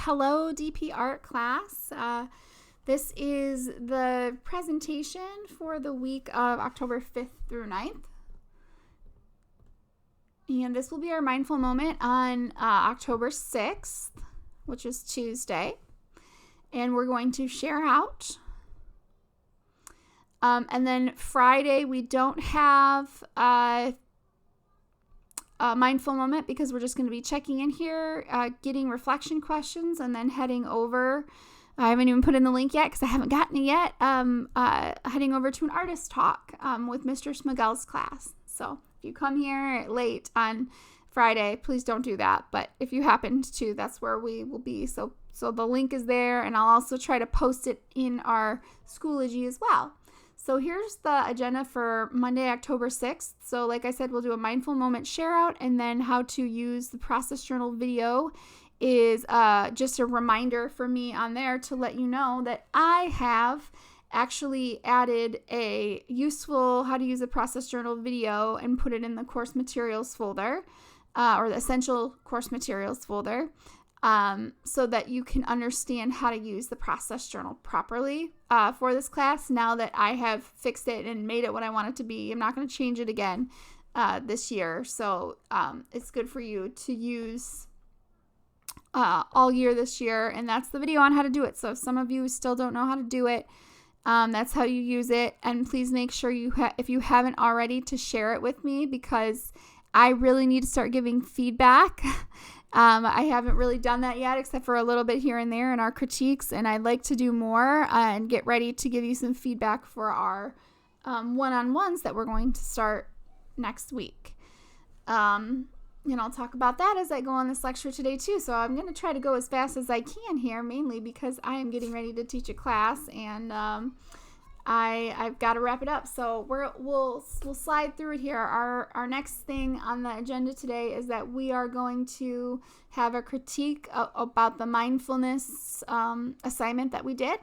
hello DP Art class. This is the presentation for the week of October 5th through 9th. And this will be our mindful moment on October 6th, which is Tuesday. And we're going to share out. And then Friday, we don't have a mindful moment because we're just going to be checking in here, getting reflection questions, and then heading over. I haven't even put in the link yet because I haven't gotten it yet. Heading over to an artist talk with Mr. Smigel's class. So if you come here late on Friday, please don't do that. But if you happen to, that's where we will be. So the link is there, and I'll also try to post it in our Schoology as well. So here's the agenda for Monday, October 6th. So like I said, we'll do a mindful moment share out, and then how to use the process journal video is just a reminder for me on there to let you know that I have actually added a useful how to use a process journal video and put it in the course materials folder or the essential course materials folder. So that you can understand how to use the process journal properly for this class. Now that I have fixed it and made it what I want it to be, I'm not going to change it again this year. So it's good for you to use all year this year. And that's the video on how to do it. So if some of you still don't know how to do it, that's how you use it. And please make sure if you haven't already, to share it with me, because I really need to start giving feedback. I haven't really done that yet, except for a little bit here and there in our critiques, and I'd like to do more and get ready to give you some feedback for our one-on-ones that we're going to start next week. And I'll talk about that as I go on this lecture today too. So I'm going to try to go as fast as I can here, mainly because I am getting ready to teach a class, and I've got to wrap it up. So we'll slide through it here. Our next thing on the agenda today is that we are going to have a critique about the mindfulness assignment that we did.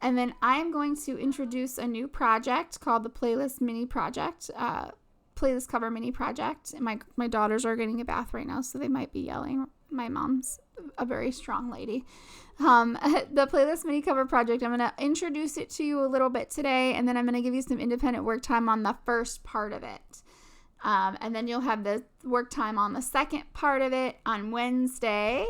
And then I'm going to introduce a new project called the Playlist Mini Project, Playlist Cover Mini Project. And my daughters are getting a bath right now, so they might be yelling. My mom's a very strong lady. The Playlist Mini Cover Project, I'm going to introduce it to you a little bit today, and then I'm going to give you some independent work time on the first part of it. And then you'll have the work time on the second part of it on Wednesday.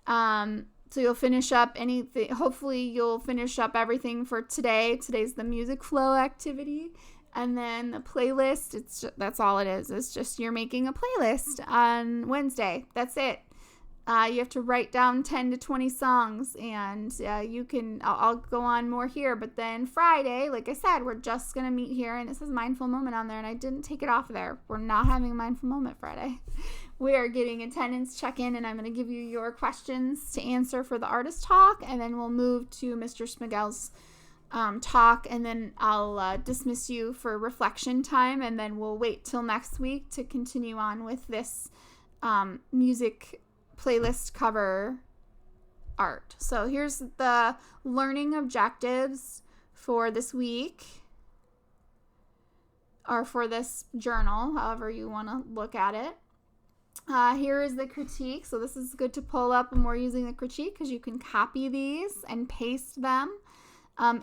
So you'll finish up anything. Hopefully you'll finish up everything for today. Today's the music flow activity. And then the playlist, that's all it is. It's just you're making a playlist on Wednesday. That's it. You have to write down 10 to 20 songs, and I'll go on more here. But then Friday, like I said, we're just going to meet here, and it says mindful moment on there, and I didn't take it off there. We're not having a mindful moment Friday. We are getting attendance check-in, and I'm going to give you your questions to answer for the artist talk, and then we'll move to Mr. Smigel's talk, and then I'll dismiss you for reflection time, and then we'll wait till next week to continue on with this music playlist cover art. So here's the learning objectives for this week, or for this journal, however you want to look at it. Here is the critique. So this is good to pull up, and we're using the critique because you can copy these and paste them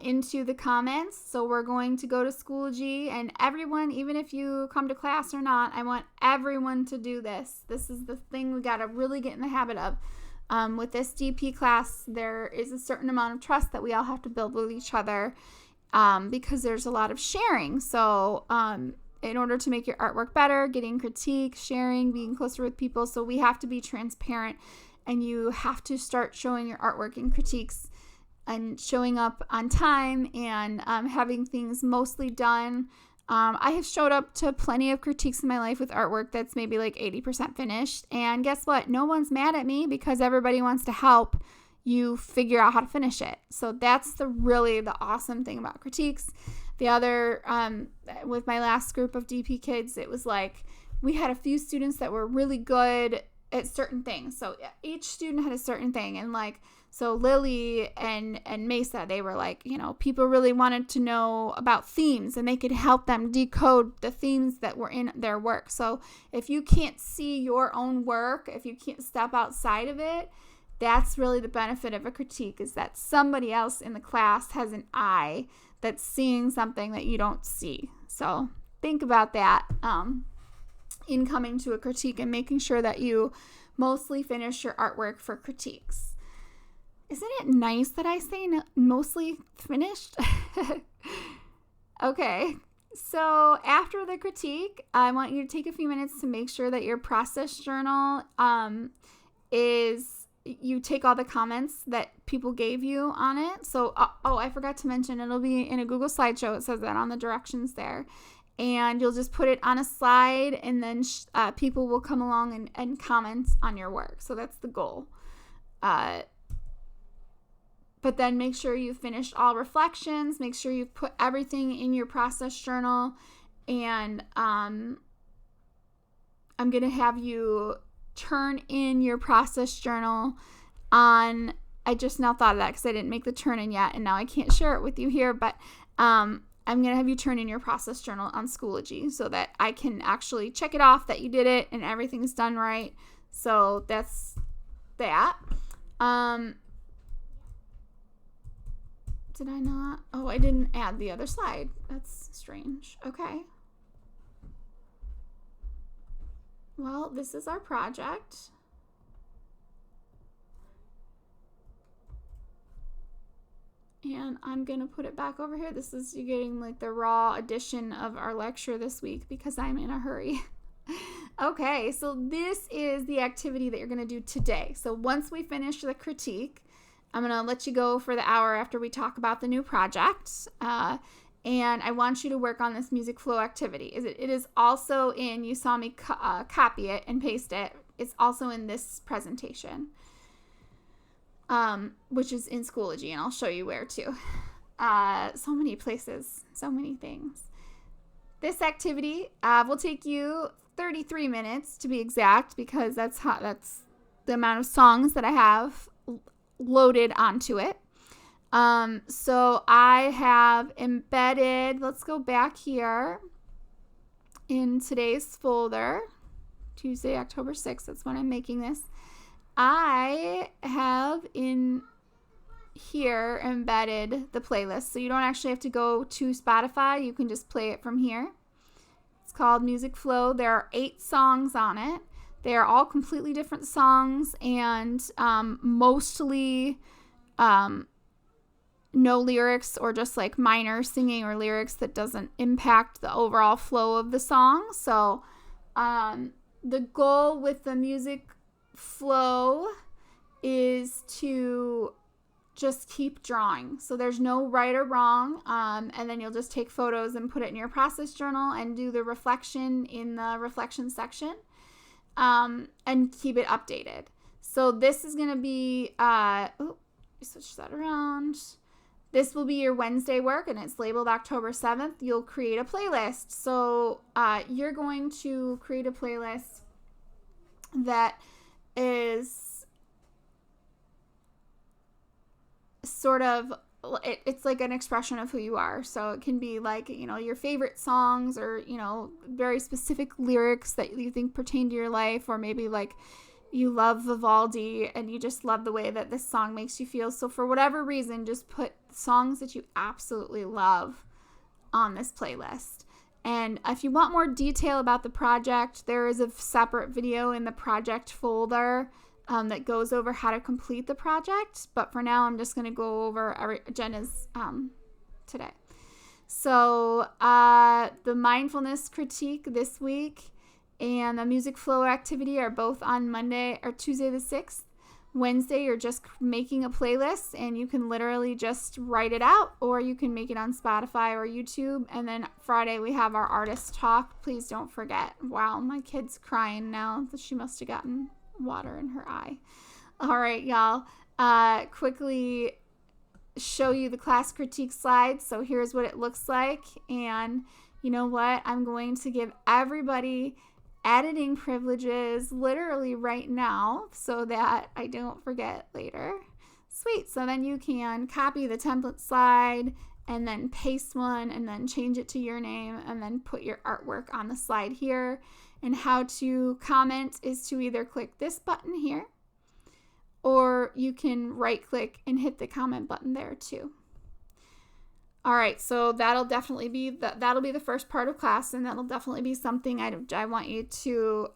into the comments. So we're going to go to Schoology, and everyone, even if you come to class or not, I want everyone to do this. This is the thing we got to really get in the habit of. With this DP class, there is a certain amount of trust that we all have to build with each other because there's a lot of sharing. So in order to make your artwork better, getting critique, sharing, being closer with people, so we have to be transparent, and you have to start showing your artwork and critiques and showing up on time and having things mostly done. I have showed up to plenty of critiques in my life with artwork that's maybe like 80% finished. And guess what? No one's mad at me because everybody wants to help you figure out how to finish it. So that's the awesome thing about critiques. The other, with my last group of DP kids, it was like we had a few students that were really good at certain things. So each student had a certain thing. And like, so Lily and Mesa, they were like, people really wanted to know about themes, and they could help them decode the themes that were in their work. So if you can't see your own work, if you can't step outside of it, That's really the benefit of a critique, is that somebody else in the class has an eye that's seeing something that you don't see. So think about that in coming to a critique and making sure that you mostly finish your artwork for critiques. Isn't it nice that I say mostly finished? Okay, so after the critique, I want you to take a few minutes to make sure that your process journal you take all the comments that people gave you on it. So, I forgot to mention, it'll be in a Google slideshow. It says that on the directions there. And you'll just put it on a slide, and then people will come along and comment on your work. So that's the goal. But then make sure you finished all reflections. Make sure you put everything in your process journal. And I'm going to have you turn in your process journal on, I just now thought of that because I didn't make the turn in yet, and now I can't share it with you here, but I'm going to have you turn in your process journal on Schoology so that I can actually check it off that you did it and everything's done right. So that's that. Did I not? Oh, I didn't add the other slide. That's strange. Okay. Well, this is our project. And I'm going to put it back over here. This is, you're getting like the raw edition of our lecture this week because I'm in a hurry. Okay, so this is the activity that you're going to do today. So once we finish the critique, I'm going to let you go for the hour after we talk about the new project. And I want you to work on this music flow activity. It is also in, you saw me copy it and paste it. It's also in this presentation, which is in Schoology, and I'll show you where too. So many places, so many things. This activity will take you 33 minutes to be exact, because that's the amount of songs that I have loaded onto it. So I have embedded, let's go back here in today's folder, Tuesday, October 6th, that's when I'm making this. I have in here embedded the playlist, so you don't actually have to go to Spotify, you can just play it from here. It's called Music Flow. There are 8 songs on it. They are all completely different songs, and mostly no lyrics, or just like minor singing or lyrics that doesn't impact the overall flow of the song. So the goal with the music flow is to just keep drawing. So there's no right or wrong, and then you'll just take photos and put it in your process journal and do the reflection in the reflection section, and keep it updated. So this is going to be, switch that around. This will be your Wednesday work, and it's labeled October 7th. You'll create a playlist. So you're going to create a playlist that is sort of, it's like an expression of who you are. So it can be like, your favorite songs, or, very specific lyrics that you think pertain to your life, or maybe like you love Vivaldi and you just love the way that this song makes you feel. So for whatever reason, just put songs that you absolutely love on this playlist. And if you want more detail about the project, there is a separate video in the project folder that goes over how to complete the project. But for now, I'm just going to go over Jenna's today. So the mindfulness critique this week and the music flow activity are both on Monday or Tuesday the 6th. Wednesday, you're just making a playlist, and you can literally just write it out, or you can make it on Spotify or YouTube. And then Friday, we have our artist talk. Please don't forget. Wow, my kid's crying now. She must have gotten water in her eye. All right, y'all. Quickly show you the class critique slide. So here's what it looks like. And you know what? I'm going to give everybody editing privileges literally right now so that I don't forget later. Sweet. So then you can copy the template slide and then paste one and then change it to your name and then put your artwork on the slide here. And how to comment is to either click this button here, or you can right click and hit the comment button there too. All right, so that'll definitely be the first part of class, and that'll definitely be something I want you to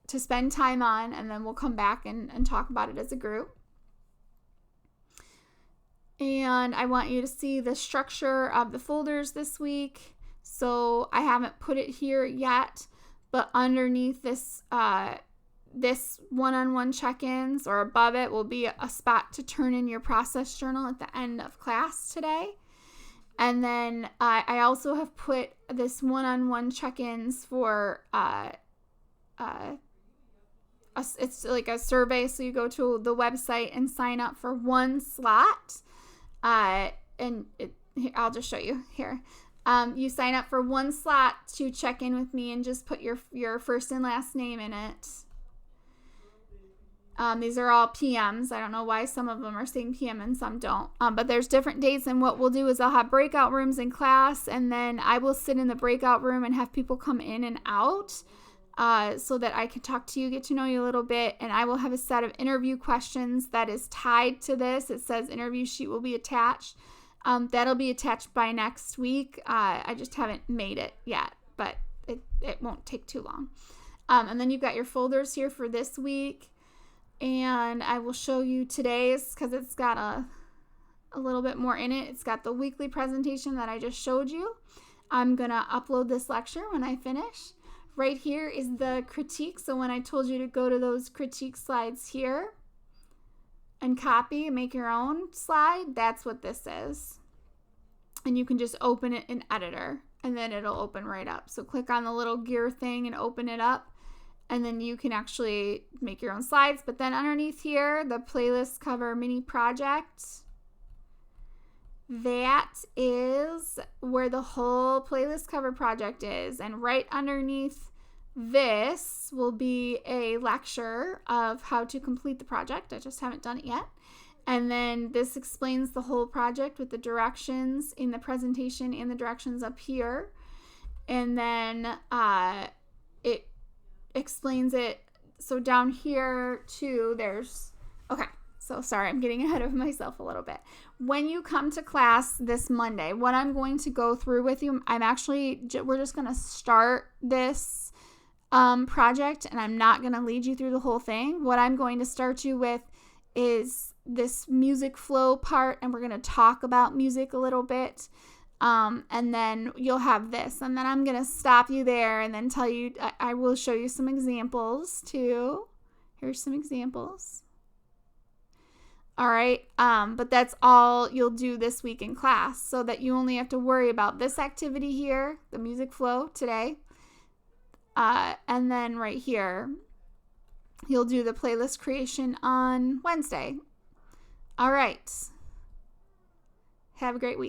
spend time on, and then we'll come back and talk about it as a group. And I want you to see the structure of the folders this week. So I haven't put it here yet, but underneath this this one-on-one check-ins, or above it, will be a spot to turn in your process journal at the end of class today. And then I also have put this one-on-one check-ins for it's like a survey. So you go to the website and sign up for one slot. I'll just show you here. You sign up for one slot to check in with me and just put your first and last name in it. These are all PMs. I don't know why some of them are saying PM and some don't. But there's different dates, and what we'll do is I'll have breakout rooms in class, and then I will sit in the breakout room and have people come in and out so that I can talk to you, get to know you a little bit, and I will have a set of interview questions that is tied to this. It says interview sheet will be attached. That'll be attached by next week. I just haven't made it yet, but it won't take too long. And then you've got your folders here for this week. And I will show you today's because it's got a little bit more in it. It's got the weekly presentation that I just showed you. I'm going to upload this lecture when I finish. Right here is the critique. So when I told you to go to those critique slides here and copy and make your own slide, that's what this is. And you can just open it in Editor, and then it'll open right up. So click on the little gear thing and open it up. And then you can actually make your own slides. But then underneath here, the playlist cover mini project, that is where the whole playlist cover project is. And right underneath this will be a lecture of how to complete the project. I just haven't done it yet. And then this explains the whole project with the directions in the presentation and the directions up here. And then it explains it. So down here too, so sorry, I'm getting ahead of myself a little bit. When you come to class this Monday, what I'm going to go through with you, we're just going to start this project, and I'm not going to lead you through the whole thing. What I'm going to start you with is this music flow part, and we're going to talk about music a little bit. And then you'll have this, and then I'm going to stop you there and then tell you, I will show you some examples too. Here's some examples. All right. But that's all you'll do this week in class, so that you only have to worry about this activity here, the music flow today. And then right here, you'll do the playlist creation on Wednesday. All right. Have a great week.